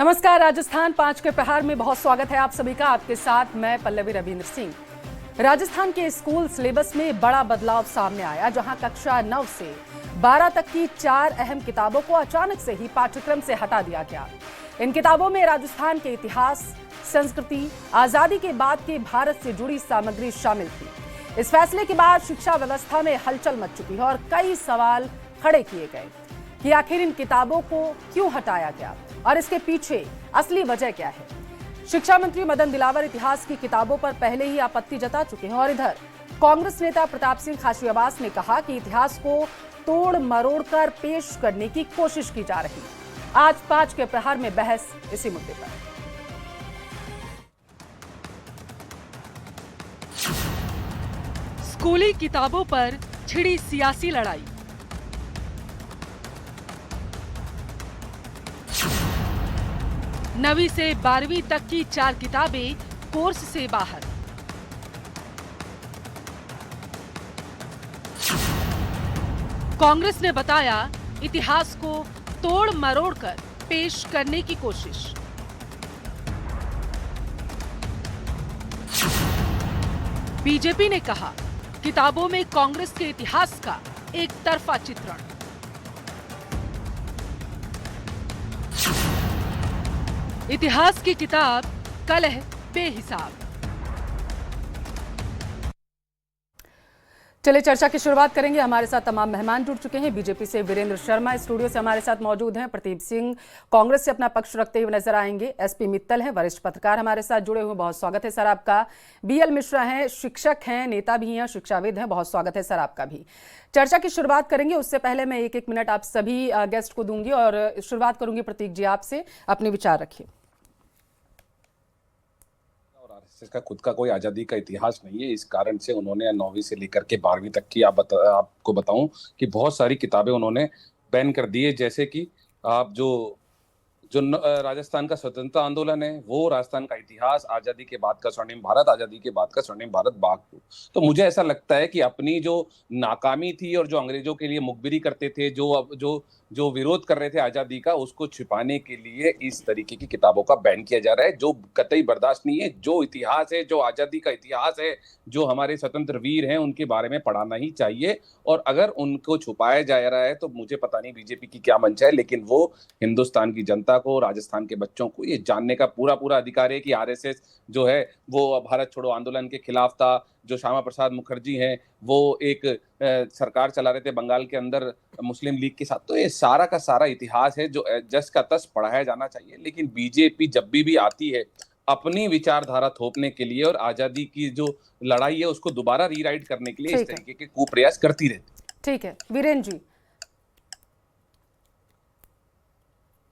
नमस्कार। राजस्थान 5 के प्रहार में बहुत स्वागत है आप सभी का। आपके साथ मैं पल्लवी रविंद्र सिंह। राजस्थान के स्कूल सिलेबस में बड़ा बदलाव सामने आया, जहां कक्षा 9 से 12 तक की 4 अहम किताबों को अचानक से ही पाठ्यक्रम से हटा दिया गया। इन किताबों में राजस्थान के इतिहास, संस्कृति, आजादी के बाद के भारत से जुड़ी सामग्री शामिल थी। इस फैसले के बाद शिक्षा व्यवस्था में हलचल मच चुकी है और कई सवाल खड़े किए गए कि आखिर इन किताबों को क्यों हटाया गया और इसके पीछे असली वजह क्या है। शिक्षा मंत्री मदन दिलावर इतिहास की किताबों पर पहले ही आपत्ति जता चुके हैं और इधर कांग्रेस नेता प्रताप सिंह खाचरियावास ने कहा कि इतिहास को तोड़ मरोड़ कर पेश करने की कोशिश की जा रही है। आज 5 के प्रहार में बहस इसी मुद्दे पर। स्कूली किताबों पर छिड़ी सियासी लड़ाई। नवीं से 12वीं तक की 4 किताबें कोर्स से बाहर। कांग्रेस ने बताया इतिहास को तोड़ मरोड़ कर पेश करने की कोशिश। बीजेपी ने कहा किताबों में कांग्रेस के इतिहास का एक तरफा चित्रण। इतिहास की किताब कलह बेहिसाब। चलिए चर्चा की शुरुआत करेंगे। हमारे साथ तमाम मेहमान जुड़ चुके हैं। बीजेपी से वीरेंद्र शर्मा स्टूडियो से हमारे साथ मौजूद हैं। प्रदीप सिंह कांग्रेस से अपना पक्ष रखते हुए नजर आएंगे। एसपी मित्तल हैं, वरिष्ठ पत्रकार हमारे साथ जुड़े हुए, बहुत स्वागत है सर आपका। बीएल मिश्रा हैं, शिक्षक हैं, नेता भी हैं, शिक्षाविद हैं, बहुत स्वागत है सर आपका भी। चर्चा की शुरुआत करेंगे, उससे पहले मैं एक मिनट आप सभी गेस्ट को दूंगी और शुरुआत करूंगी प्रतीक जी आपसे। अपने विचार रखिए। इसका खुद का कोई आजादी का इतिहास नहीं है, इस कारण से उन्होंने 9वीं से लेकर के 12वीं तक की आपको बताऊं कि बहुत सारी किताबें उन्होंने बैन कर दी है। जैसे कि आप जो राजस्थान का स्वतंत्रता आंदोलन है, वो राजस्थान का इतिहास, आजादी के बाद का स्वर्णिम भारत, आजादी के बाद का स्वर्णिम भारत भाग 2। तो मुझे ऐसा लगता है कि अपनी जो नाकामी थी और जो अंग्रेजों के लिए मुखबिरी करते थे, जो विरोध कर रहे थे आजादी का, उसको छिपाने के लिए इस तरीके की किताबों का बैन किया जा रहा है, जो कतई बर्दाश्त नहीं है। जो इतिहास है, जो आजादी का इतिहास है, जो हमारे स्वतंत्र वीर हैं, उनके बारे में पढ़ाना ही चाहिए। और अगर उनको छुपाया जा रहा है तो मुझे पता नहीं बीजेपी की क्या मंशा है, लेकिन वो हिंदुस्तान की जनता को, राजस्थान के बच्चों को ये जानने का पूरा अधिकार है कि आरएसएस जो है वो भारत छोड़ो आंदोलन के खिलाफ था। जो श्यामा प्रसाद मुखर्जी हैं, वो एक सरकार चला रहे थे बंगाल के अंदर मुस्लिम लीग के साथ। तो ये सारा का सारा इतिहास है जो जस का तस पढ़ाया जाना चाहिए। लेकिन बीजेपी जब भी आती है अपनी विचारधारा थोपने के लिए और आजादी की जो लड़ाई है उसको दोबारा रीराइट करने के लिए इस तरीके के कुप्रयास करती रहती। ठीक है वीरेंद्र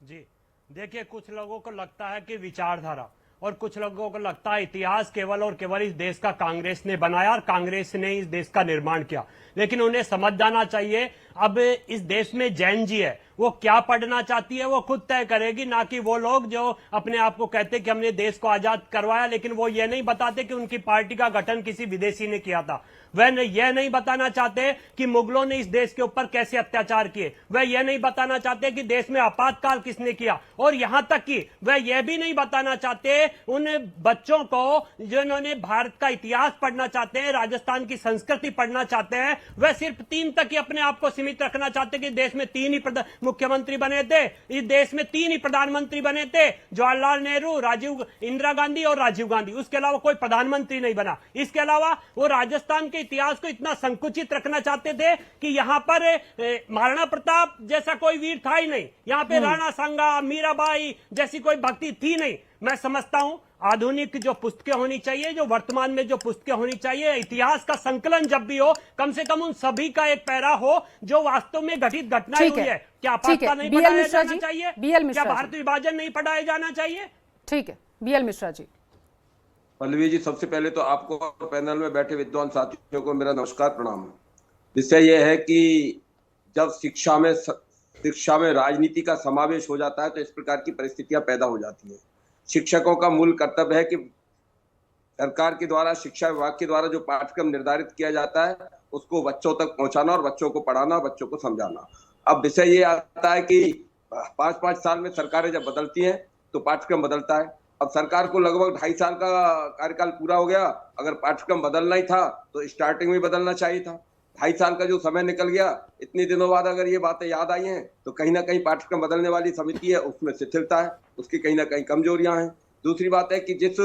जी, देखिए, कुछ लोगों को लगता है कि विचारधारा और कुछ लोगों को लगता है इतिहास केवल और केवल इस देश का कांग्रेस ने बनाया और कांग्रेस ने इस देश का निर्माण किया। लेकिन उन्हें समझ जाना चाहिए, अब इस देश में जैन जी है, वो क्या पढ़ना चाहती है वो खुद तय करेगी, ना कि वो लोग जो अपने आप को कहते कि हमने देश को आजाद करवाया, लेकिन वो ये नहीं बताते कि उनकी पार्टी का गठन किसी विदेशी ने किया था। वह यह नहीं बताना चाहते कि मुगलों ने इस देश के ऊपर कैसे अत्याचार किए। वह यह नहीं बताना चाहते कि देश में आपातकाल किसने किया। और यहां तक कि वह यह भी नहीं बताना चाहते उन बच्चों को जिन्होंने भारत का इतिहास पढ़ना चाहते हैं, राजस्थान की संस्कृति पढ़ना चाहते हैं, वह सिर्फ 3 तक ही अपने आप को सीमित रखना चाहते कि देश में 3 ही मुख्यमंत्री बने थे, इस देश में 3 ही प्रधानमंत्री बने थे, जवाहरलाल नेहरू, इंदिरा गांधी और राजीव गांधी। उसके अलावा कोई प्रधानमंत्री नहीं बना। इसके अलावा वो राजस्थान के इतिहास को इतना संकुचित रखना चाहते थे कि यहां पर महाराणा प्रताप जैसा कोई वीर था ही नहीं, यहां पे राणा सांगा, मीराबाई जैसी कोई भक्ति थी नहीं। मैं समझता हूं आधुनिक जो पुस्तकें होनी चाहिए, जो वर्तमान में जो पुस्तकें होनी चाहिए, इतिहास का संकलन जब भी हो, कम से कम उन सभी का एक पैरा हो जो वास्तव में घटित घटनाएं हुई है। क्या आपातकाल नहीं पढ़ाया जाना चाहिए? क्या भारत विभाजन नहीं पढ़ाया जाना चाहिए? ठीक है बीएल मिश्रा जी। पल्लवी जी, सबसे पहले तो आपको पैनल में बैठे विद्वान साथियों को मेरा नमस्कार, प्रणाम। विषय यह है कि जब शिक्षा में राजनीति का समावेश हो जाता है तो इस प्रकार की परिस्थितियां पैदा हो जाती हैं। शिक्षकों का मूल कर्तव्य है कि सरकार के द्वारा, शिक्षा विभाग के द्वारा जो पाठ्यक्रम निर्धारित किया जाता है उसको बच्चों तक पहुंचाना और बच्चों को पढ़ाना, बच्चों को समझाना। अब विषय ये आता है कि 5-5 साल में सरकारें जब बदलती हैं तो पाठ्यक्रम बदलता है। अब सरकार को लगभग 2.5 साल का कार्यकाल पूरा हो गया, अगर पाठ्यक्रम बदलना ही था तो स्टार्टिंग में बदलना चाहिए था। 2.5 साल का जो समय निकल गया, इतने दिनों बाद अगर ये बातें याद आई हैं तो कहीं ना कहीं पाठ्यक्रम बदलने वाली समिति है उसमें शिथिलता है, उसकी कहीं ना कहीं कमजोरियां हैं। दूसरी बात है कि जिस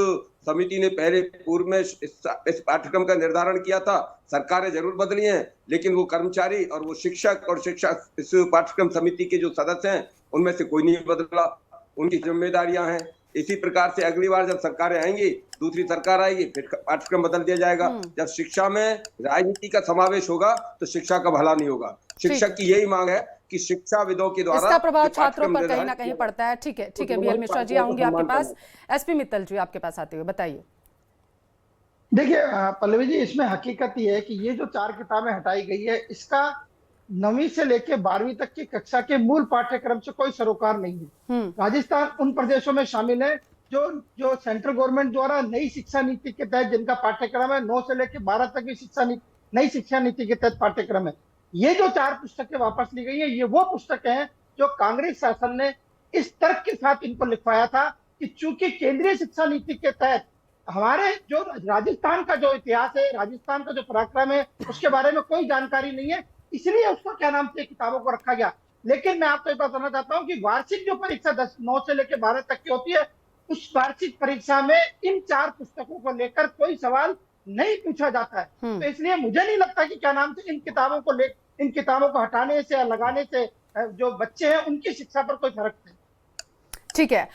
समिति ने पहले पूर्व में इस पाठ्यक्रम का निर्धारण किया था, सरकारें जरूर बदली हैं, लेकिन वो कर्मचारी और वो शिक्षक और शिक्षक इस पाठ्यक्रम समिति के जो सदस्य हैं उनमें से कोई नहीं बदला, उनकी जिम्मेदारियां हैं। इसी प्रकार से अगली बार जब सरकारें आएंगी, दूसरी सरकार आएगी, फिर पाठ्यक्रम बदल दिया जाएगा। जब शिक्षा में राजनीति का समावेश होगा तो शिक्षा का भला नहीं होगा। शिक्षक की यही मांग है कि शिक्षाविदों के द्वारा इसका प्रभाव छात्रों पर कहीं ना कहीं पड़ता है। ठीक है बीएल मिश्रा जी, आऊंगी आपके पास। एसपी मित्तल जी आपके पास आते हुए बताइए। देखिए पल्लवी जी, इसमें हकीकत ये है कि ये जो 4 किताबें हटाई गई है, इसका 9वीं से लेकर 12वीं तक की कक्षा के मूल पाठ्यक्रम से कोई सरोकार नहीं है। राजस्थान उन प्रदेशों में शामिल है जो सेंट्रल गवर्नमेंट द्वारा नई शिक्षा नीति के तहत जिनका पाठ्यक्रम है 9 से लेकर 12 तक की नई शिक्षा नीति के तहत पाठ्यक्रम है। ये जो 4 पुस्तकें वापस ली गई है, ये वो पुस्तकें हैं जो कांग्रेस शासन ने इस तर्क के साथ इनको लिखवाया था कि चूंकि केंद्रीय शिक्षा नीति के तहत हमारे जो राजस्थान का जो इतिहास है, राजस्थान का जो पराक्रम है, उसके बारे में कोई जानकारी नहीं है, इसलिए उसका क्या नाम से किताबों को रखा गया। लेकिन मैं आपको एक बात बताना चाहता हूँ कि वार्षिक जो परीक्षा 9 से लेकर 12 तक की होती है, उस वार्षिक परीक्षा में इन 4 पुस्तकों को लेकर कोई सवाल नहीं पूछा जाता है। तो इसलिए मुझे नहीं लगता कि क्या नाम से इन किताबों को हटाने से या लगाने से जो बच्चे हैं उनकी शिक्षा पर कोई फर्क नहीं। ठीक है,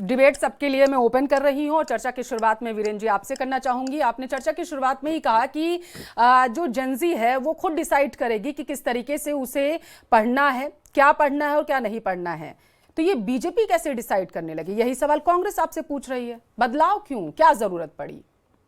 डिबेट सबके लिए मैं ओपन कर रही हूं और चर्चा की शुरुआत में वीरेंद्र जी आपसे करना चाहूंगी। आपने चर्चा की शुरुआत में ही कहा कि जो जेनजी है वो खुद डिसाइड करेगी कि किस तरीके से उसे पढ़ना है, क्या पढ़ना है और क्या नहीं पढ़ना है। तो ये बीजेपी कैसे डिसाइड करने लगी? यही सवाल कांग्रेस आपसे पूछ रही है। बदलाव क्यों, क्या जरूरत पड़ी?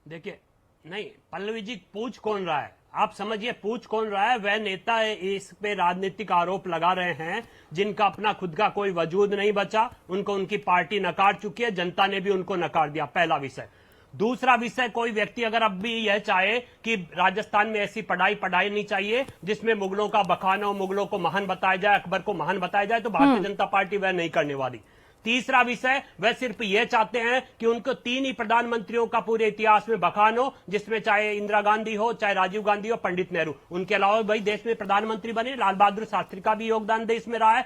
देखिए, नहीं पल्लवी जी, पूछ कौन रहा है? आप समझिए पूछ कौन रहा है। वह नेता इस पे राजनीतिक आरोप लगा रहे हैं जिनका अपना खुद का कोई वजूद नहीं बचा, उनको उनकी पार्टी नकार चुकी है, जनता ने भी उनको नकार दिया। पहला विषय। दूसरा विषय, कोई व्यक्ति अगर अब भी यह चाहे कि राजस्थान में ऐसी पढ़ाई नहीं चाहिए जिसमें मुगलों का बखाना हो, मुगलों को महान बताया जाए, अकबर को महान बताया जाए, तो भारतीय जनता पार्टी वह नहीं करने वाली। तीसरा विषय, वह सिर्फ यह चाहते हैं कि उनको 3 ही प्रधानमंत्रियों का पूरे इतिहास में बखान हो, जिसमें चाहे इंदिरा गांधी हो, चाहे राजीव गांधी हो, पंडित नेहरू, उनके अलावा भाई देश में प्रधानमंत्री बने। लाल बहादुर शास्त्री का भी योगदान देश में रहा है,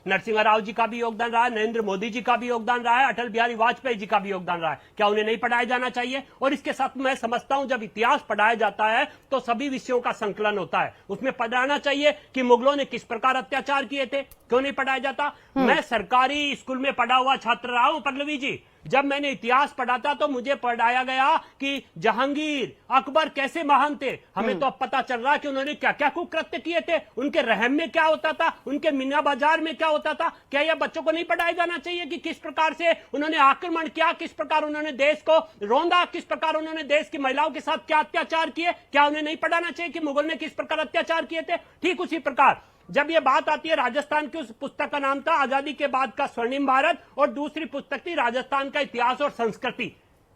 नरसिंह राव जी का भी योगदान रहा है, नरेंद्र मोदी जी का भी योगदान रहा है, अटल बिहारी वाजपेयी जी का भी योगदान रहा है। क्या उन्हें नहीं पढ़ाया जाना चाहिए? और इसके साथ मैं समझता हूं जब इतिहास पढ़ाया जाता है तो सभी विषयों का संकलन होता है, उसमें पढ़ाना चाहिए कि मुगलों ने किस प्रकार अत्याचार किए थे। क्यों नहीं पढ़ाया जाता? मैं सरकारी स्कूल में पढ़ा हुआ छात्र रहा हूं पल्लवी जी। जब मैंने इतिहास पढ़ा था तो मुझे पढ़ाया गया कि जहांगीर, अकबर कैसे महान थे। हमें तो अब पता चल रहा है कि उन्होंने क्या क्या कुकृत्य किए थे, उनके रहम में क्या होता था, उनके मीना बाजार में क्या होता था। क्या यह बच्चों को नहीं पढ़ाया जाना चाहिए कि किस प्रकार से उन्होंने आक्रमण किया, किस प्रकार उन्होंने देश को रौंदा, किस प्रकार उन्होंने देश की महिलाओं के साथ क्या अत्याचार किए? क्या उन्हें नहीं पढ़ाना चाहिए कि मुगल ने किस प्रकार अत्याचार किए थे? ठीक उसी प्रकार जब ये बात आती है, राजस्थान की उस पुस्तक का नाम था आजादी के बाद का स्वर्णिम भारत, और दूसरी पुस्तक थी राजस्थान का इतिहास और संस्कृति।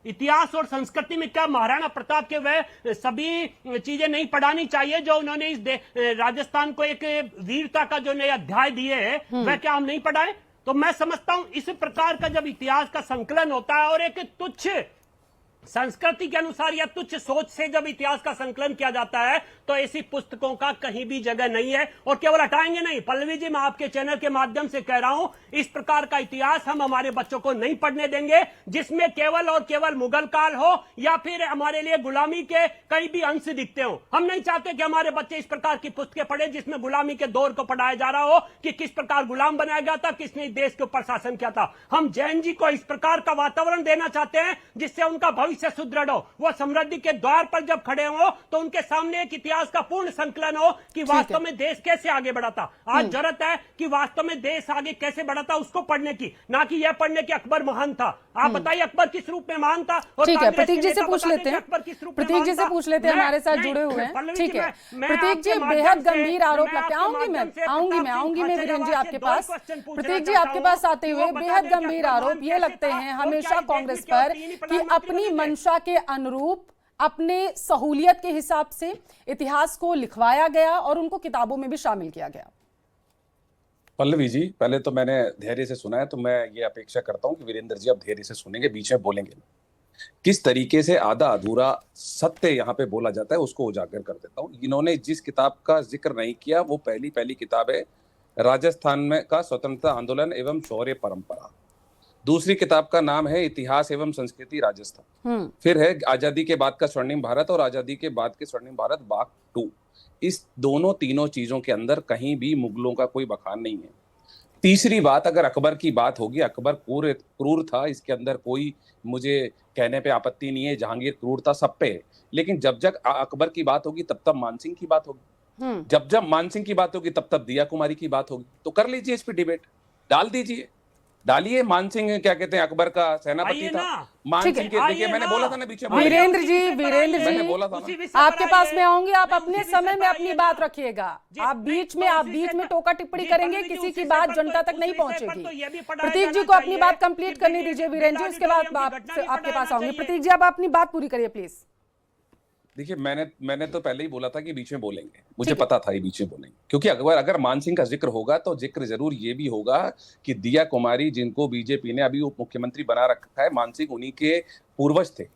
इतिहास और संस्कृति में क्या महाराणा प्रताप के वह सभी चीजें नहीं पढ़ानी चाहिए जो उन्होंने इस राजस्थान को एक वीरता का जो नए अध्याय दिए है, वह क्या हम नहीं पढ़ाएं? तो मैं समझता हूं इस प्रकार का जब इतिहास का संकलन होता है और एक तुच्छ संस्कृति के अनुसार या तुच्छ सोच से जब इतिहास का संकलन किया जाता है तो ऐसी पुस्तकों का कहीं भी जगह नहीं है। और केवल हटाएंगे नहीं, पल्लवी जी मैं आपके चैनल के माध्यम से कह रहा हूं, इस प्रकार का इतिहास हम हमारे बच्चों को नहीं पढ़ने देंगे जिसमें केवल और केवल मुगल काल हो या फिर हमारे लिए गुलामी के कई भी अंश दिखते हो। हम नहीं चाहते कि हमारे बच्चे इस प्रकार की पुस्तकें पढ़े जिसमें गुलामी के दौर को पढ़ाया जा रहा हो कि किस प्रकार गुलाम बनाया गया था, किसने देश के ऊपर शासन किया था। हम जैन जी को इस प्रकार का वातावरण देना चाहते हैं जिससे उनका भविष्य सुदृढ़ हो, वो समृद्धि के द्वार पर जब खड़े हो तो उनके सामने एक इतिहास का पूर्ण संकलन हो कि वास्तव में देश कैसे आगे बढ़ा था। आज जरूरत है कि वास्तव में देश आगे कैसे बढ़ा था उसको पढ़ने की, ना कि यह पढ़ने कि अकबर महान था। आप बताइए अकबर किस रूप में महान था? ठीक है, प्रतीक जी से पूछ लेते हैं, प्रतीक जी से पूछ लेते हैं, हमारे साथ जुड़े हुए हैं। ठीक है प्रतीक जी, बेहद गंभीर आरोप लगते हैं। आऊंगी मैं वीरेंद्र जी आपके पास। प्रतीक जी आपके पास आते हुए बेहद गंभीर आरोप ये लगते हैं हमेशा कांग्रेस पर कि अपनी मंशा के अनुरूप, अपने सहूलियत के हिसाब से इतिहास को लिखवाया गया और उनको किताबों में भी शामिल किया गया। पल्लवी जी, पहले तो मैंने धैर्य से सुना है, तो मैं ये अपेक्षा करता हूँ कि वीरेंद्र जी अब धैर्य से सुनेंगे, बीच में बोलेंगे नहीं। किस तरीके से आधा अधूरा सत्य यहाँ पे बोला जाता है उसको उजागर कर देता हूँ। इन्होंने जिस किताब का जिक्र नहीं किया वो पहली पहली किताब है राजस्थान में का स्वतंत्रता आंदोलन एवं शौर्य परंपरा। दूसरी किताब का नाम है इतिहास एवं संस्कृति राजस्थान। फिर है आजादी के बाद का स्वर्णिम भारत और आजादी के बाद के स्वर्णिम भारत भाग 2। इस दोनों तीनों चीजों के अंदर कहीं भी मुगलों का कोई बखान नहीं है। तीसरी बात, अगर अकबर की बात होगी, अकबर क्रूर था, इसके अंदर कोई मुझे कहने पे आपत्ति नहीं है। जहांगीर क्रूर था, सब पे। लेकिन जब जब अकबर की बात होगी तब तब मानसिंह की बात होगी, जब जब मानसिंह की बात होगी तब तब दिया कुमारी की बात होगी। तो कर लीजिए इस पे डिबेट, डाल दीजिए, डालिए। मानसिंह क्या कहते हैं, अकबर का सेनापति था। मानसिंह के देखिए, मैंने बोला था ना बीच में, वीरेंद्र जी मैंने बोला था ना, आपके पास में आऊंगी, आप अपने समय में अपनी बात रखिएगा। आप बीच में टोका टिप्पणी करेंगे, किसी की बात जनता तक नहीं पहुंचेगी। प्रतीक जी को अपनी बात कंप्लीट करने दीजिए वीरेंद्र जी, उसके बाद आपके पास आऊंगी। प्रतीक जी, आप अपनी बात पूरी करिए प्लीज। देखिए, मैंने तो पहले ही बोला था कि बीच में बोलेंगे, मुझे पता था ये बीच में बोलेंगे, क्योंकि अगर मानसिंह का जिक्र होगा तो जिक्र जरूर ये भी होगा कि दिया कुमारी, जिनको बीजेपी ने अभी उप मुख्यमंत्री बना रखा है, मानसिंह उन्हीं के पूर्वज थे।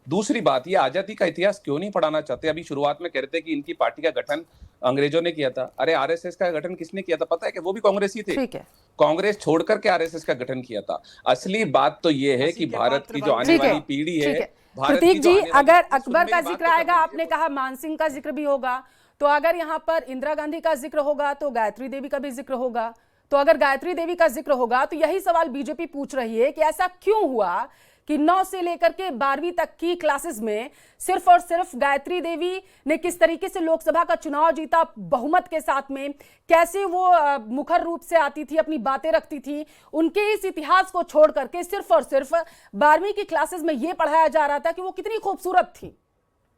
दूसरी बात, ये आजादी का इतिहास क्यों नहीं पढ़ाना चाहते? अभी शुरुआत में कह रहे थे कि इनकी पार्टी का गठन अंग्रेजों ने किया था। अरे आरएसएस का गठन किसने किया था पता है? कि वो भी कांग्रेस ही थे। कांग्रेस छोड़कर के आरएसएस का गठन किया था। असली बात तो ये है कि भारत की जो आने वाली पीढ़ी है, प्रतीक जी, अगर अकबर का जिक्र आएगा, आपने कहा मानसिंह का जिक्र भी होगा, तो अगर यहाँ पर इंदिरा गांधी का जिक्र होगा तो गायत्री देवी का भी जिक्र होगा। तो अगर गायत्री देवी का जिक्र होगा तो यही सवाल बीजेपी पूछ रही है कि ऐसा क्यों हुआ कि 9 से लेकर के 12वीं तक की क्लासेस में सिर्फ और सिर्फ गायत्री देवी ने किस तरीके से लोकसभा का चुनाव जीता बहुमत के साथ में, कैसे वो मुखर रूप से आती थी, अपनी बातें रखती थी, उनके इस इतिहास को छोड़ करके सिर्फ और सिर्फ 12वीं की क्लासेस में ये पढ़ाया जा रहा था कि वो कितनी खूबसूरत थी।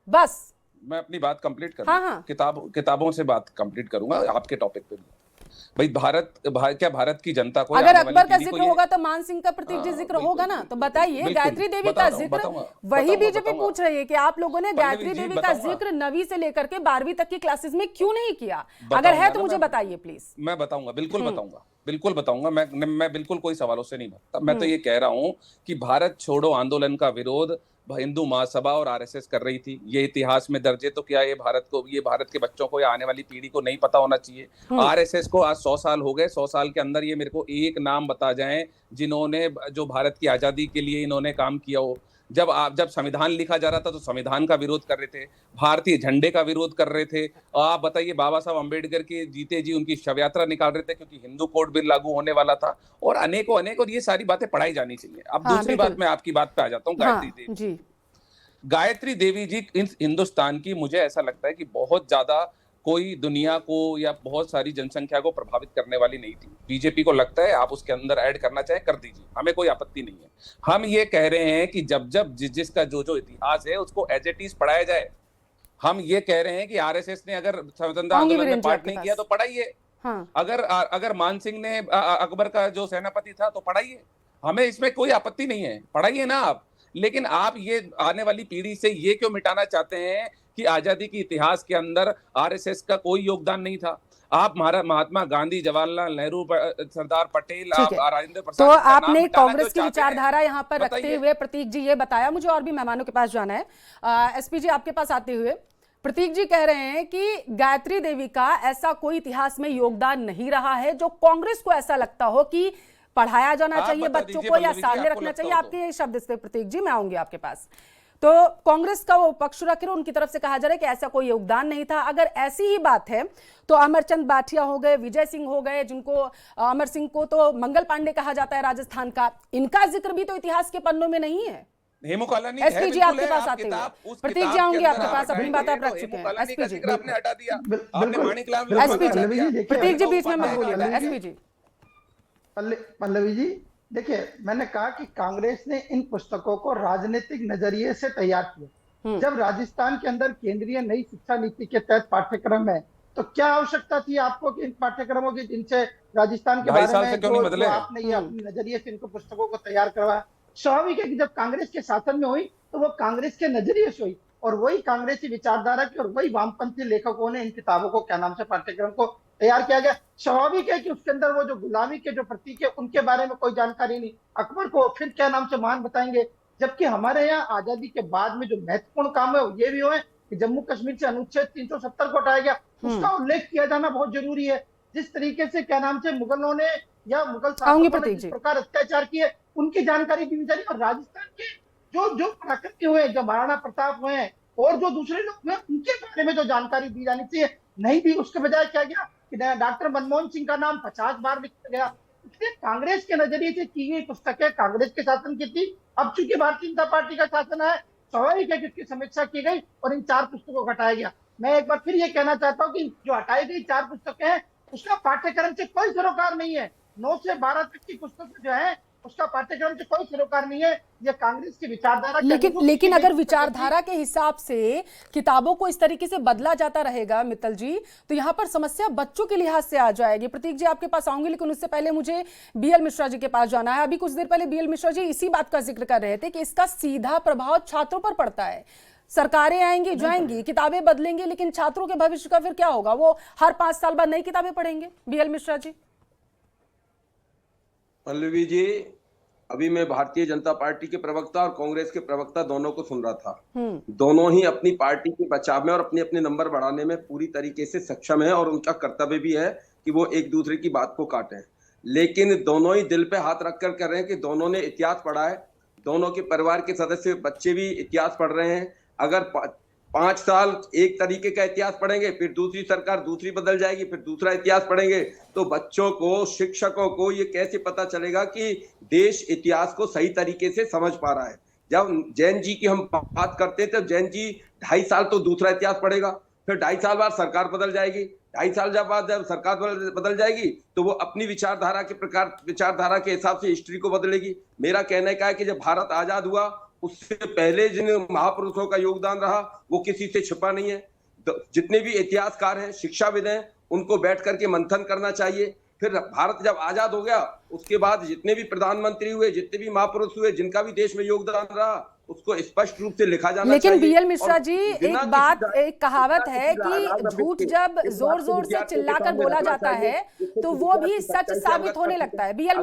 बस मैं अपनी बात कंप्लीट करूंगा। हाँ। किताबों से बात कंप्लीट करूंगा आपके टॉपिक पे। भाई क्या भारत की जनता को, अगर अकबर का जिक्र होगा तो मानसिंह का प्रतीक जी जिक्र होगा ना, तो बताइए। गायत्री देवी का जिक्र वही बीजेपी पूछ रही है कि आप लोगों ने गायत्री देवी का जिक्र 9वीं से लेकर के 12वीं तक की क्लासेस में क्यों नहीं किया? अगर है तो मुझे बताइए प्लीज। मैं बताऊंगा, बिल्कुल बताऊंगा। मैं बिल्कुल कोई सवालों से नहीं भागता। मैं तो ये कह रहा हूँ कि भारत छोड़ो आंदोलन का विरोध हिंदू महासभा और आरएसएस कर रही थी। ये इतिहास में दर्ज है, तो क्या ये भारत के बच्चों को या आने वाली पीढ़ी को नहीं पता होना चाहिए? आरएसएस को आज 100 साल हो गए। 100 साल के अंदर ये मेरे को एक नाम बता जाएं जिन्होंने जो भारत की आजादी के लिए इन्होंने काम किया हो। जब संविधान लिखा जा रहा था तो संविधान का विरोध कर रहे थे, भारतीय झंडे का विरोध कर रहे थे। आप बताइए, बाबा साहब अम्बेडकर के जीते जी उनकी शव यात्रा निकाल रहे थे क्योंकि हिंदू कोड बिल लागू होने वाला था। और अनेकों ये सारी बातें पढ़ाई जानी चाहिए। अब दूसरी बात, मैं आपकी बात पे आ जाता हूँ। गायत्री देवी जी हिंदुस्तान की, मुझे ऐसा लगता है कि बहुत ज्यादा कोई दुनिया को या बहुत सारी जनसंख्या को प्रभावित करने वाली नहीं थी। बीजेपी को लगता है आप उसके अंदर ऐड करना चाहे कर दीजिए, हमें कोई आपत्ति नहीं है। हम ये कह रहे हैं कि जब जिसका जो इतिहास है उसको एज इट इज पढ़ाया जाए। हम ये कह रहे हैं कि आरएसएस ने अगर स्वतंत्रता आंदोलन में पार्ट नहीं किया तो पढ़ाइए। अगर मान सिंह ने अकबर का जो सेनापति था तो पढ़ाइए, हमें इसमें कोई आपत्ति नहीं है, पढ़ाइए ना आप। लेकिन आप ये आने वाली पीढ़ी से ये क्यों मिटाना चाहते हैं कि आजादी के इतिहास के अंदर आरएसएस का कोई योगदान नहीं था? आप महात्मा गांधी, जवाहरलाल नेहरू, सरदार पटेल, राजेंद्र प्रसाद, तो आपने कांग्रेस की विचारधारा यहाँ पर रखते हुए प्रतीक जी ये बताया। मुझे और भी मेहमानों के पास जाना है। एसपी जी, आपके पास आते हुए प्रतीक जी कह रहे हैं कि गायत्री देवी का ऐसा कोई इतिहास में योगदान नहीं रहा है जो कांग्रेस को ऐसा लगता हो कि पढ़ाया जाना चाहिए बच्चों को या सामने रखना चाहिए। आपके शब्द से प्रतीक जी, मैं आऊंगी आपके पास। तो कांग्रेस का वो पक्ष रख रहे, उनकी तरफ से कहा जा रहा है कि ऐसा कोई योगदान नहीं था। अगर ऐसी ही बात है तो अमरचंद बाठिया हो गए, विजय सिंह हो गए, जिनको अमर सिंह को तो मंगल पांडे कहा जाता है राजस्थान का, इनका जिक्र भी तो इतिहास के पन्नों में नहीं है। एसपी जी, आपके पास आते हुए प्रतीक जी आऊंगी आपके पास, अपनी बात आप रख चुके हैं। एसपी जी, प्रतीक जी बीच में मत बोलिएगा। एसपी जी, पल्लवी जी, देखिए, मैंने कहा कि कांग्रेस ने इन पुस्तकों को राजनीतिक नजरिए से तैयार किया। जब राजस्थान के अंदर केंद्रीय नई शिक्षा नीति के तहत पाठ्यक्रम है, तो क्या आवश्यकता थी आपको कि इन पाठ्यक्रमों की, जिनसे राजस्थान के बारे में जो आपने ये अपने नजरिए से इनको पुस्तकों को तैयार करवाया? स्वाभाविक है कि जब कांग्रेस के शासन में हुई तो वो कांग्रेस के नजरिए से हुई, और वही कांग्रेसी विचारधारा की और वही वामपंथी लेखकों ने इन किताबों को, क्या नाम से, पाठ्यक्रम को तैयार किया गया। स्वाभाविक है कि उसके अंदर वो जो गुलामी के जो प्रतीक है उनके बारे में कोई जानकारी नहीं, अकबर को फिर क्या नाम से महान बताएंगे। जबकि हमारे यहाँ आजादी के बाद में जो महत्वपूर्ण काम है वो ये भी हुए कि जम्मू कश्मीर से अनुच्छेद 370 को हटाया गया, उसका उल्लेख किया जाना बहुत जरूरी है। जिस तरीके से क्या नाम से मुगलों ने या मुगल शासकों ने जिस प्रकार अत्याचार किए उनकी जानकारी दी जानी, और राजस्थान के जो जो पराक्रमी हुए, जो महाराणा प्रताप हुए हैं और जो दूसरे लोग हुए उनके बारे में जो जानकारी दी जानी चाहिए नहीं दी। उसके बजाय क्या गया कि डॉक्टर मनमोहन सिंह का नाम 50 बार लिखा गया। इसलिए कांग्रेस के नजरिए से की गई पुस्तकें कांग्रेस के शासन की थी। अब चूंकि भारतीय जनता पार्टी का शासन है, स्वाभाविक है कि उसकी समीक्षा की गई और इन 4 पुस्तकों को हटाया गया। मैं एक बार फिर ये कहना चाहता हूँ कि जो हटाई गई 4 पुस्तकें हैं उसका पाठ्यक्रम से कोई सरोकार नहीं है। 9 से 12 तक की पुस्तकें जो है उसका पाठ्यक्रम से कोई सरोकार नहीं है। ये कांग्रेस की विचारधारा, लेकिन अगर विचारधारा के हिसाब से किताबों को इस तरीके से बदला जाता रहेगा मित्तल जी, तो यहाँ पर समस्या बच्चों के लिहाज से आ जाएगी। प्रतीक जी आपके पास आऊंगी, लेकिन उससे पहले मुझे बीएल मिश्रा जी के पास जाना है। अभी कुछ देर पहले बीएल मिश्रा जी इसी बात का जिक्र कर रहे थे कि इसका सीधा प्रभाव छात्रों पर पड़ता है। सरकारें आएंगी जाएंगी, किताबें बदलेंगे, लेकिन छात्रों के भविष्य का फिर क्या होगा? वो हर 5 साल बाद नई किताबें पढ़ेंगे। बीएल मिश्रा जी। पल्लवी जी, अभी मैं भारतीय जनता पार्टी के प्रवक्ता और कांग्रेस के प्रवक्ता दोनों को सुन रहा था। दोनों ही अपनी पार्टी के बचाव में और अपने अपने नंबर बढ़ाने में पूरी तरीके से सक्षम है और उनका कर्तव्य भी है कि वो एक दूसरे की बात को काटें। लेकिन दोनों ही दिल पे हाथ रखकर कर रहे हैं कि दोनों ने इतिहास पढ़ा है, दोनों के परिवार के सदस्य बच्चे भी इतिहास पढ़ रहे हैं। अगर 5 साल एक तरीके का इतिहास पढ़ेंगे, फिर दूसरी सरकार दूसरी बदल जाएगी, फिर दूसरा इतिहास पढ़ेंगे, तो बच्चों को, शिक्षकों को ये कैसे पता चलेगा कि देश इतिहास को सही तरीके से समझ पा रहा है। जब जैन जी की हम बात करते थे, जैन जी 2.5 साल तो दूसरा इतिहास पढ़ेगा, फिर 2.5 साल बाद सरकार बदल जाएगी, 2.5 साल बाद जब सरकार बदल जाएगी तो वो अपनी विचारधारा के हिसाब से हिस्ट्री को बदलेगी। मेरा कहने का है कि जब भारत आजाद हुआ उससे पहले जिन महापुरुषों का योगदान रहा वो किसी से छिपा नहीं है। जितने भी इतिहासकार हैं, शिक्षाविद हैं, उनको बैठ करके मंथन करना चाहिए। फिर भारत जब आजाद हो गया उसके बाद जितने भी प्रधानमंत्री हुए, जितने भी महापुरुष हुए, जिनका भी देश में योगदान रहा, उसको स्पष्ट रूप से लिखा जाना चाहिए। लेकिन बीएल मिश्रा जी, एक कहावत है कि झूठ जब जोर जोर से चिल्लाकर बोला जाता है तो वो भी सच साबित होने लगता है। बीएल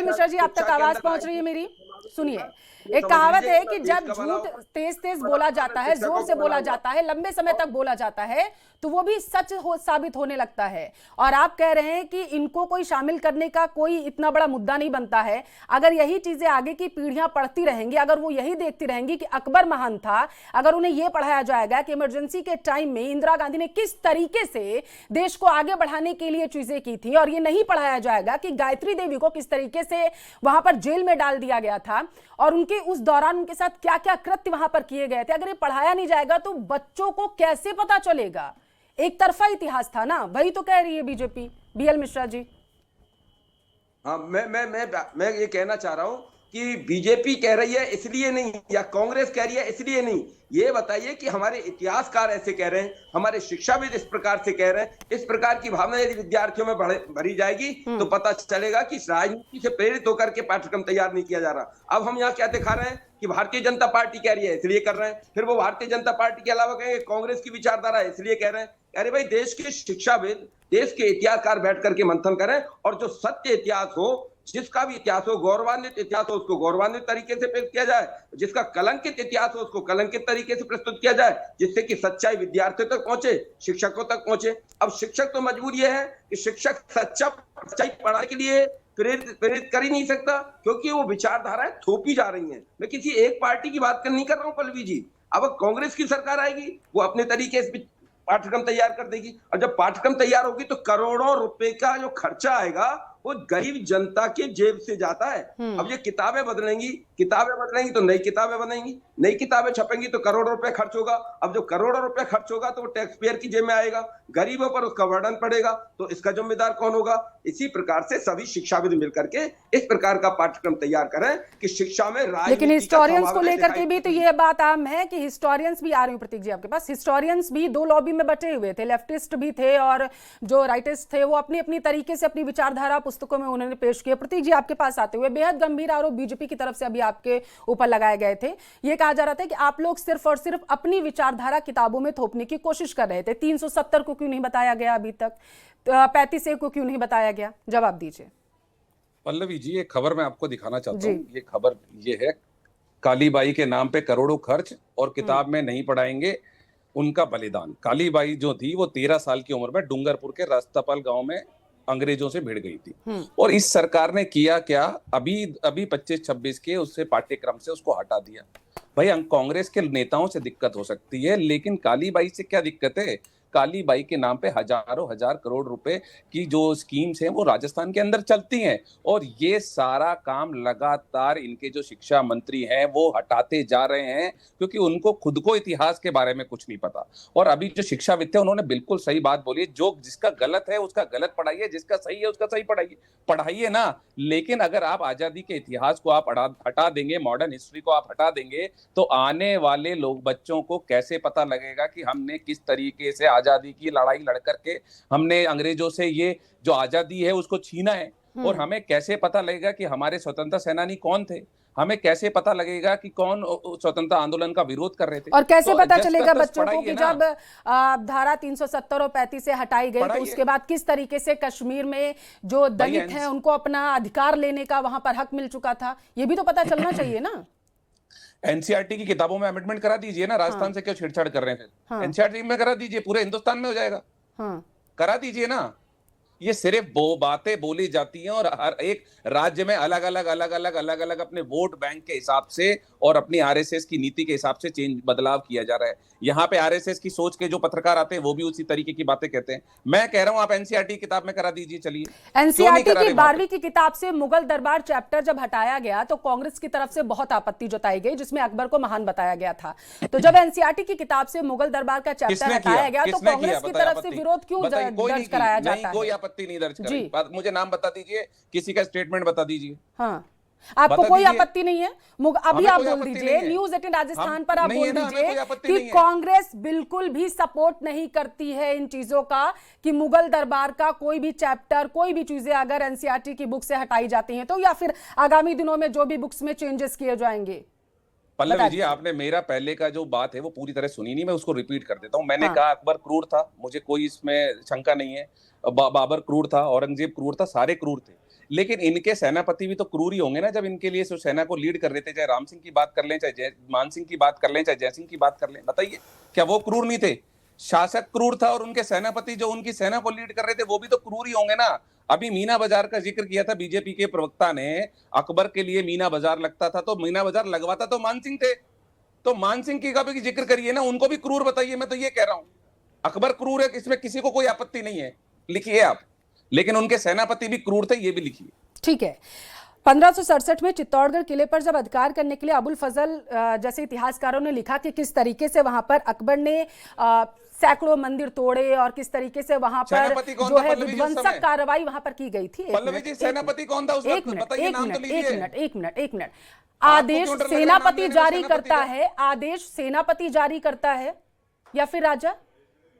मिश्रा जी आप तक आवाज पहुंच रही है मेरी? सुनिए, एक कहावत है कि जब झूठ तेज तेज बोला जाता है, जोर से बोला जाता है, लंबे समय तक बोला जाता है, तो वो भी सच साबित होने लगता है। और आप कह रहे हैं कि इनको कोई शामिल करने का कोई इतना बड़ा मुद्दा नहीं बनता है। अगर यही चीजें आगे की पीढ़ियां पढ़ती रहेंगी, अगर वो यही देखती रहेंगी कि अकबर महान था, अगर उन्हें यह पढ़ाया जाएगा कि इमरजेंसी के टाइम में इंदिरा गांधी ने किस तरीके से देश को आगे बढ़ाने के लिए चीजें की थी, और ये नहीं पढ़ाया जाएगा कि गायत्री देवी को किस तरीके से वहां पर जेल में डाल दिया गया था और उनके उस दौरान उनके साथ क्या क्या कृत्य वहां पर किए गए थे, अगर ये पढ़ाया नहीं जाएगा तो बच्चों को कैसे पता चलेगा? एक तरफा इतिहास था ना, वही तो कह रही है बीजेपी। बीएल मिश्रा जी। हाँ, मैं ये कहना चाह रहा हूं कि बीजेपी कह रही है इसलिए नहीं, या कांग्रेस कह रही है इसलिए नहीं। ये बताइए कि हमारे इतिहासकार ऐसे कह रहे हैं, हमारे शिक्षाविद इस प्रकार से कह रहे हैं। इस प्रकार की भावना यदि विद्यार्थियों में भरी जाएगी तो पता चलेगा कि राजनीति से प्रेरित होकर के पाठ्यक्रम तैयार नहीं किया जा रहा। अब हम यहाँ क्या दिखा रहे हैं कि भारतीय जनता पार्टी कह रही है इसलिए कर रहे हैं, फिर वो भारतीय जनता पार्टी के अलावा कहेंगे कांग्रेस की विचारधारा है इसलिए कह रहे हैं। अरे भाई, देश के शिक्षाविद, देश के इतिहासकार बैठ करके मंथन करें और जो सत्य इतिहास हो, जिसका भी इतिहास हो, गौरवान्वित इतिहास हो, उसको गौरवान्वित तरीके से पेश किया जाए, जिसका कलंकित इतिहास हो उसको कलंकित तरीके से प्रस्तुत किया जाए, जिससे कि सच्चाई विद्यार्थियों तक पहुंचे, शिक्षकों तक पहुंचे। अब शिक्षक तो मजबूर ये है कि शिक्षक सच्चाई पढ़ाने के लिए प्रेरित कर ही नहीं सकता, क्योंकि वो विचारधाराएं थोपी जा रही हैं। मैं किसी एक पार्टी की बात नहीं कर रहा हूँ पल्लवी जी। अब कांग्रेस की सरकार आएगी, वो अपने तरीके से पाठ्यक्रम तैयार कर देगी, और जब पाठ्यक्रम तैयार होगी तो करोड़ों रुपए का जो खर्चा आएगा वो गरीब जनता के जेब से जाता है। अब ये किताबें बदलेंगी तो नई किताबें बनेंगी, नई किताबें छपेंगी तो करोड़ों रुपए खर्च होगा। अब जो करोड़ों रुपए खर्च होगा तो वो टैक्स पेयर की जेब में आएगा, गरीबों पर उसका वर्डन पड़ेगा, तो इसका जिम्मेदार कौन होगा? इसी प्रकार से सभी शिक्षाविद मिलकर के इस प्रकार का पाठ्यक्रम तैयार करें कि शिक्षा में लेकिन हिस्टोरियंस को लेकर के भी तो यह बात आम है कि हिस्टोरियंस भी आ रही हूं प्रतीक जी आपके पास, हिस्टोरियंस भी 2 लॉबी में बटे हुए थे, लेफ्टिस्ट भी थे और जो राइटिस्ट थे, वो अपनी अपनी तरीके से अपनी विचारधारा पुस्तकों में उन्होंने पेश किए। प्रतीक जी, आपके पास आते हुए बेहद गंभीर आरोप बीजेपी की तरफ से अभी आपके ऊपर लगाए गए थे। ये कहा जा रहा था कि आप लोग सिर्फ और सिर्फ अपनी विचारधारा किताबों में थोपने की कोशिश कर रहे थे। 370 को क्यों नहीं बताया गया अभी तक, 35A को क्यों नहीं बताया गया? जवाब दीजिए। पल्लवी जी, ये खबर मैं आपको दिखाना चाहता हूँ। ये खबर ये है, कालीबाई के नाम पे करोड़ों खर्च और किताब में नहीं पढ़ाएंगे उनका बलिदान। कालीबाई जो थी वो 13 साल की उम्र में डूंगरपुर के रास्तपाल गांव में अंग्रेजों से भिड़ गई थी। और इस सरकार ने किया क्या, अभी 25-26 के उससे पाठ्यक्रम से उसको हटा दिया। भाई, कांग्रेस के नेताओं से दिक्कत हो सकती है, लेकिन कालीबाई से क्या दिक्कत है? कालीबाई के नाम पे हजारों हजार करोड़ रुपए की जो स्कीम्स हैं वो राजस्थान के अंदर चलती हैं, और ये सारा काम लगातार इनके जो शिक्षा मंत्री हैं वो हटाते जा रहे हैं, क्योंकि उनको खुद को इतिहास के बारे में कुछ नहीं पता। और अभी जो शिक्षाविद थे उन्होंने बिल्कुल सही बात बोली, जो जिसका गलत है उसका गलत पढ़ाइए, जिसका सही है उसका सही पढ़ाइए ना। लेकिन अगर आप आजादी के इतिहास को आप हटा देंगे, मॉडर्न हिस्ट्री को आप हटा देंगे, तो आने वाले लोग, बच्चों को कैसे पता लगेगा कि हमने किस तरीके से आजादी की लड़ाई लड़ करके हमने अंग्रेजों से ये जो आजादी है उसको छीना है। और हमें कैसे पता लगेगा कि हमारे स्वतंत्रता सेनानी कौन थे? हमें कैसे पता लगेगा कि कौन स्वतंत्रता आंदोलन का विरोध कर रहे थे? और कैसे पता चलेगा बच्चों को कि जब धारा 370 और 35 से हटाई गई तो उसके बाद किस तरीके से कश्मीर में जो दलित हैं उनको अपना अधिकार लेने का वहां पर हक मिल चुका था? ये भी तो पता चलना चाहिए ना। एनसीईआरटी की किताबों में अमेंडमेंट करा दीजिए ना। राजस्थान से क्यों छेड़छाड़ कर रहे हैं फिर? एनसीईआरटी में करा दीजिए, पूरे हिंदुस्तान में हो जाएगा। करा दीजिए ना। ये सिर्फ बातें बोली जाती हैं, और हर एक राज्य में अलग अलग अपने वोट बैंक के हिसाब से और अपनी आरएसएस की नीति के हिसाब से बदलाव किया जा रहा है। यहाँ पे आरएसएस की सोच के जो पत्रकार आते हैं वो भी उसी तरीके की बातें कहते हैं। मैं कह रहा हूं आप एनसीईआरटी किताब में करा दीजिए। चलिए, एनसीईआरटी की 12वीं की किताब से मुगल दरबार चैप्टर जब हटाया गया तो कांग्रेस की तरफ से बहुत आपत्ति जताई गई, जिसमें अकबर को महान बताया गया था। तो जब एनसीईआरटी की किताब से मुगल दरबार का चैप्टर हटाया गया तो कांग्रेस की तरफ से विरोध क्यों दर्ज कराया जाता है? कोई आपत्ति नहीं दर्ज कराई। मुझे नाम बता दीजिए, किसी का स्टेटमेंट बता दीजिए। हाँ, आपको कोई आपत्ति नहीं है? अभी आप बोल दीजिए, न्यूज 18 राजस्थान पर आप बोल दीजिए कि कांग्रेस बिल्कुल भी सपोर्ट नहीं करती है इन चीजों का, कि मुगल दरबार का कोई भी चैप्टर, कोई भी चीजें अगर एनसीईआरटी की बुक से हटाई जाती हैं तो, या फिर आगामी दिनों में जो भी बुक्स में चेंजेस किए जाएंगे। पल्लवी जी, आपने मेरा पहले का जो बात है वो पूरी तरह सुनी नहीं, मैं उसको रिपीट कर देता हूं। मैंने कहा अकबर क्रूर था, मुझे कोई इसमें शंका नहीं है। बाबर क्रूर था, औरंगजेब क्रूर था, सारे क्रूर थे। लेकिन इनके सेनापति भी तो क्रूर ही होंगे ना, जब इनके लिए सेना को लीड कर रहे थे। चाहे राम सिंह की बात कर लें, चाहे मान सिंह की बात कर लें, चाहे जय सिंह की बात कर लें, बताइए क्या वो क्रूर नहीं थे? शासक क्रूर था, और उनके सेनापति जो उनकी सेना को लीड कर रहे थे वो भी तो क्रूर ही होंगे ना। अभी मीना बाजार का जिक्र किया था बीजेपी के प्रवक्ता ने। अकबर के लिए मीना बाजार लगता था तो मीना बाजार लगवाता तो मान सिंह थे। तो मान सिंह की भी जिक्र करिए ना, उनको भी क्रूर बताइए। मैं तो ये कह रहा हूं, अकबर क्रूर है, इसमें किसी को कोई आपत्ति नहीं है, लिखिए आप। लेकिन उनके सेनापति भी क्रूर थे, ये भी लिखिए। ठीक है। 1567 में चित्तौड़गढ़ किले पर जब अधिकार करने के लिए अबुल फजल जैसे इतिहासकारों ने लिखा कि किस तरीके से वहां पर अकबर ने सैकड़ों मंदिर तोड़े और किस तरीके से वहां पर जो है विध्वंसक कार्रवाई वहां पर की गई थी। सेनापति कौन था उस वक्त? बताइए, नाम तो लीजिए। एक मिनट। आदेश सेनापति जारी करता है, आदेश सेनापति जारी करता है या फिर राजा?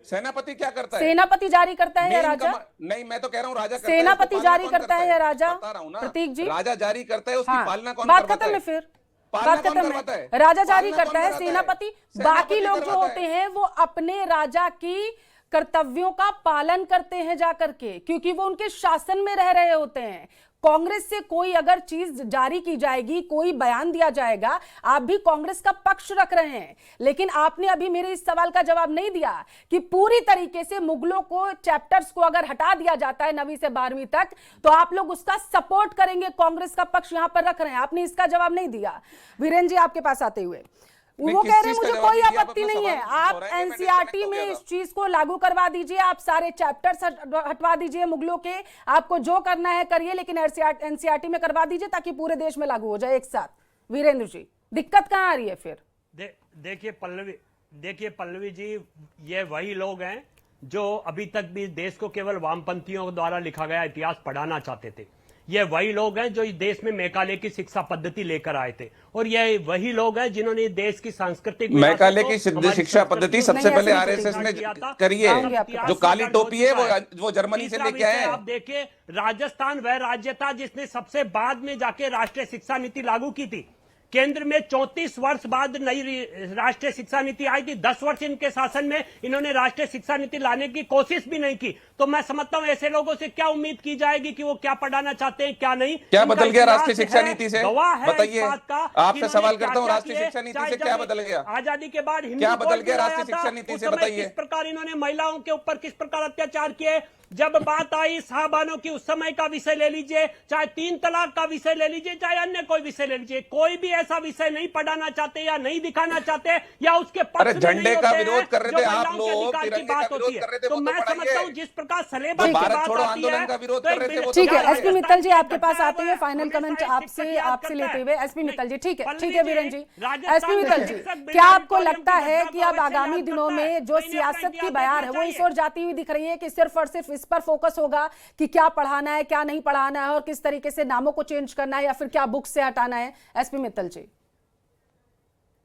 सेनापति क्या करता है? सेनापति जारी करता है या राजा? नहीं, मैं तो कह रहा हूँ राजा। सेनापति जारी करता है या राजा? बता रहा हूँ ना, प्रतीक जी, राजा जारी करता है, उसकी पालना कौन बात करवाता खत्म है? है फिर, बात खत्म है। राजा जारी करता है, सेनापति, बाकी लोग जो होते हैं वो अपने राजा की कर्तव्यों का पालन करते हैं जाकर के, क्योंकि वो उनके शासन में रह रहे होते हैं। कांग्रेस से कोई अगर चीज जारी की जाएगी, कोई बयान दिया जाएगा, आप भी कांग्रेस का पक्ष रख रहे हैं। लेकिन आपने अभी मेरे इस सवाल का जवाब नहीं दिया कि पूरी तरीके से मुगलों को चैप्टर्स को अगर हटा दिया जाता है 9वीं से 12वीं तक तो आप लोग उसका सपोर्ट करेंगे, कांग्रेस का पक्ष यहां पर रख रहे हैं। आपने इसका जवाब नहीं दिया। वीरेंद्र जी, आपके पास आते हुए वो कह रहे हैं मुझे कोई आपत्ति नहीं है, आप एनसीईआरटी में इस चीज को लागू करवा दीजिए, आप सारे चैप्टर्स हटवा दीजिए मुगलों के, आपको जो करना है करिए, लेकिन एनसीईआरटी में करवा दीजिए ताकि पूरे देश में लागू हो जाए एक साथ। वीरेंद्र जी, दिक्कत कहां आ रही है फिर? देखिए पल्लवी जी, ये वही लोग हैं जो अभी तक भी देश को केवल वामपंथियों द्वारा लिखा गया इतिहास पढ़ाना चाहते थे। ये वही लोग हैं जो इस देश में मैकाले की शिक्षा पद्धति लेकर आए थे, और ये वही लोग हैं जिन्होंने देश की सांस्कृतिक मैकाले की शिक्षा पद्धति सबसे पहले आरएसएस ने करी है। जो काली टोपी है वो जर्मनी से लेके आए हैं। आप देखिए, राजस्थान वह राज्य था जिसने सबसे बाद में जाके राष्ट्रीय शिक्षा नीति लागू की थी। केंद्र में 34 वर्ष बाद नई राष्ट्रीय शिक्षा नीति आई थी। 10 वर्ष इनके शासन में इन्होंने राष्ट्रीय शिक्षा नीति लाने की कोशिश भी नहीं की। तो मैं समझता हूं ऐसे लोगों से क्या उम्मीद की जाएगी कि वो क्या पढ़ाना चाहते हैं क्या नहीं। क्या बदल गया राष्ट्रीय शिक्षा नीति से? बताइए, आपसे सवाल करता हूं, राष्ट्रीय शिक्षा नीति से क्या बदल गया? आजादी के बाद क्या बदल गया राष्ट्रीय शिक्षा नीति से? बताइए किस प्रकार इन्होंने महिलाओं के ऊपर किस प्रकार अत्याचार किए। जब बात आई साहबानों की, उस समय का विषय ले लीजिए, चाहे 3 तलाक का विषय ले लीजिए, चाहे अन्य कोई विषय ले लीजिए, कोई भी ऐसा विषय नहीं पढ़ाना चाहते या नहीं दिखाना चाहते या उसके पक्ष में झंडे का विरोध कर रहे थे जो आप महिलाओं के लोग, अधिकार की बात होती है। तो मैं समझता हूं जिस प्रकार सिलेबस की भारत बात छोड़ो आती आंदोलन है का विरोध तो कर रहे थे वो। ठीक है, एसपी मित्तल जी आपके पास आते हैं फाइनल कमेंट आपसे लेते हुए। एसपी मित्तल जी, ठीक है वीरेन जी। एसपी मित्तल जी, क्या आपको लगता है कि अब आगामी दिनों में जो सियासत की बयार है वो इस ओर जाती हुई दिख रही है कि सिर्फ और सिर्फ इस पर फोकस होगा कि क्या पढ़ाना है क्या नहीं पढ़ाना है और किस तरीके से नामों को चेंज करना है या फिर क्या बुक से हटाना है? एसपी मित्तल जी।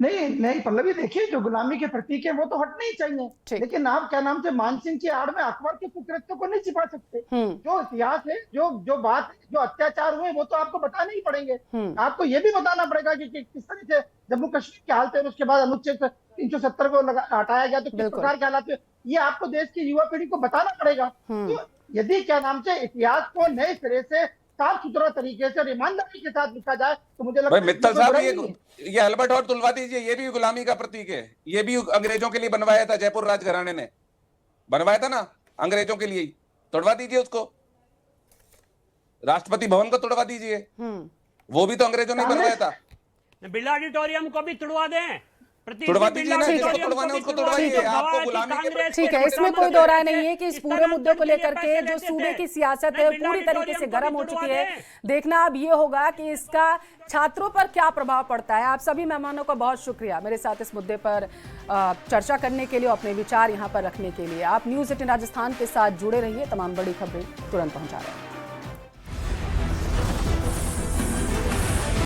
नहीं पल्लवी, देखिए जो गुलामी के प्रतीक है वो तो हटने ही चाहिए, लेकिन आप क्या नाम से मानसिंह की आड़ में अकबर के कुकृत्यों को नहीं छिपा सकते। जो इतिहास है, जो बात, जो अत्याचार हुए वो तो आपको बताने ही पड़ेंगे। आपको ये भी बताना पड़ेगा कि किस तरह से जम्मू कश्मीर के हालत है, उसके बाद अनुच्छेद 370 को हटाया गया तो किस प्रकार के हालात हुए, ये आपको देश की युवा पीढ़ी को बताना पड़ेगा। तो यदि क्या नाम से इतिहास को नए सिरे से साफ सुथरा तरीके से और ईमानदारी के साथ लिखा जाए तो मुझे लगता है मित्तल साहब, ये अल्बर्ट हॉल तुलवा दीजिए, ये भी गुलामी का प्रतीक है। ये भी अंग्रेजों के लिए बनवाया था, जयपुर राजघराने ने बनवाया था ना, अंग्रेजों के लिए ही। तोड़वा दीजिए उसको, राष्ट्रपति भवन को तोड़वा दीजिए, वो भी तो अंग्रेजों ने बनवाया था। बिरला ऑडिटोरियम को भी तोड़वा दें, तोड़वा दीजिए ना, जिसको तोड़वाना है उसको तोड़वाइए। आपको गुलामी के ठीक है, इसमें कोई दो राय नहीं है कि इस पूरे मुद्दे को लेकर के जो सूबे की सियासत है पूरी तरीके से गर्म हो चुकी है। देखना अब ये होगा कि इसका छात्रों पर क्या प्रभाव पड़ता है। आप सभी मेहमानों का बहुत शुक्रिया मेरे साथ इस मुद्दे पर चर्चा करने के लिए, अपने विचार यहाँ पर रखने के लिए। आप न्यूज़ 18 राजस्थान के साथ जुड़े रहिए, तमाम बड़ी खबरें तुरंत पहुँचा रहे हैं।